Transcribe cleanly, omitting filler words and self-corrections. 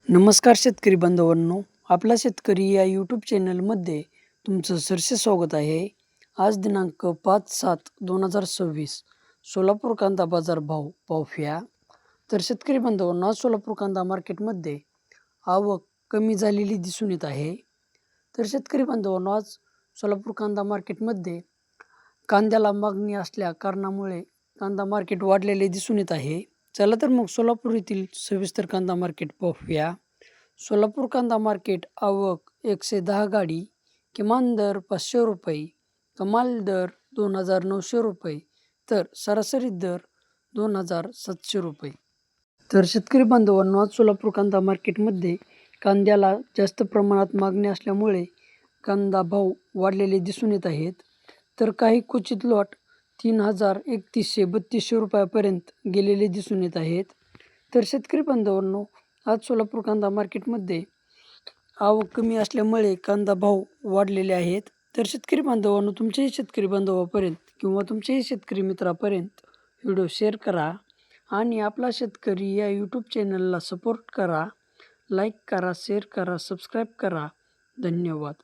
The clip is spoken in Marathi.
नमस्कार शेतकरी बांधवांनो, आपला शेतकरी या यूट्यूब चॅनलमध्ये तुमचं सहर्ष स्वागत आहे. आज दिनांक 5/7/2026 सोलापूर कांदा बाजार भाव पाहूया. तर शेतकरी बांधवांनो, आज सोलापूर कांदा मार्केटमध्ये आवक कमी झालेली दिसून येत आहे. तर शेतकरी बांधवांनो, आज सोलापूर कांदा मार्केटमध्ये कांद्याला मागणी असल्या कारणामुळे कांदा मार्केट वाढलेले दिसून येत आहे. चला तर मग सोलापूर येथील सविस्तर कांदा मार्केट पाहूया. सोलापूर कांदा मार्केट आवक 110 गाडी, किमान दर ₹500, कमाल दर ₹2,900, तर सरासरी दर ₹2,700. तर शेतकरी बांधवांनो, आज सोलापूर कांदा मार्केटमध्ये कांद्याला जास्त प्रमाणात मागणी असल्यामुळे कांदा भाव वाढलेले दिसून येत आहेत. तर काही क्वचित लॉट 3,000, 3,100, ₹3,200 गेलेले दिसून येत आहेत. तर शेतकरी बांधवांनो, आज सोलापूर कांदा मार्केटमध्ये आवक कमी असल्यामुळे कांदा भाव वाढलेले आहेत. तर शेतकरी बांधवांनो, तुमच्याही शेतकरी बांधवापर्यंत किंवा तुमच्याही शेतकरी मित्रापर्यंत व्हिडिओ शेअर करा आणि आपला शेतकरी या यूट्यूब चॅनलला सपोर्ट करा. लाईक करा, शेअर करा, सबस्क्राईब करा. धन्यवाद.